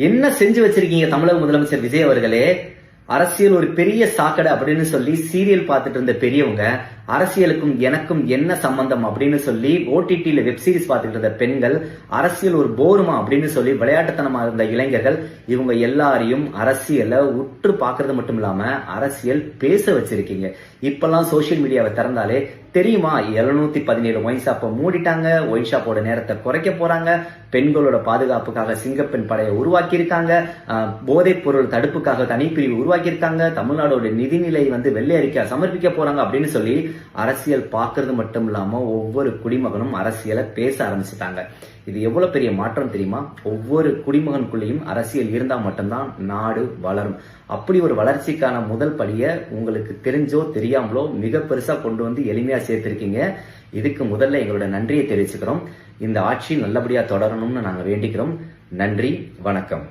என்ன செஞ்சு வச்சிருக்கீங்க தமிழக முதலமைச்சர் விஜய் அவர்களே? அரசியல் ஒரு பெரிய சாக்கடை அப்படின்னு சொல்லி சீரியல் பார்த்துட்டு இருந்த பெரியவங்க, அரசியலுக்கும் எனக்கும் என்ன சம்பந்தம் அப்படின்னு சொல்லி ஓடிடியில வெப் சீரிஸ் பார்த்துட்டு இருந்த பெண்கள், அரசியல் ஒரு போருமா அப்படின்னு சொல்லி விளையாட்டுத்தனமா இருந்த இளைஞர்கள், இவங்க எல்லாரையும் அரசியலை உற்று பார்க்கறது மட்டும் இல்லாம அரசியல் பேச வச்சிருக்கீங்க. இப்பெல்லாம் சோசியல் மீடியாவை திறந்தாலே தெரியுமா, 717 ஒயின் ஷாப்பை மூடிட்டாங்க, ஒயின் ஷாப்போட நேரத்தை குறைக்க போறாங்க, பெண்களோட பாதுகாப்புக்காக சிங்கப்பெண் படையை உருவாக்கி இருக்காங்க, போதைப் பொருள் தடுப்புக்காக தனிப்பிரிவு உருவாக்கி இருக்காங்க, தமிழ்நாடோட நிதிநிலை வெள்ளை அறிக்கை சமர்ப்பிக்க போறாங்க அப்படின்னு சொல்லி அரசியல் பார்க்கறது மட்டும் இல்லாம ஒவ்வொரு குடிமகனும் அரசியலை பேச ஆரம்பிச்சுட்டாங்க. இது எவ்வளவு பெரிய மாற்றம் தெரியுமா? ஒவ்வொரு குடிமகனுக்குள்ளேயும் அரசியல் இருந்தா மட்டும்தான் நாடு வளரும். அப்படி ஒரு வளர்ச்சிக்கான முதல் படியை உங்களுக்கு தெரிஞ்சோ தெரியாமலோ மிக பெருசா கொண்டு வந்து எளிமையா சேர்த்திருக்கீங்க. இதுக்கு முதல்ல எங்களோட நன்றியை தெரிவிச்சுக்கிறோம். இந்த ஆட்சி நல்லபடியா தொடரணும்னு நாங்க வேண்டிக்கிறோம். நன்றி, வணக்கம்.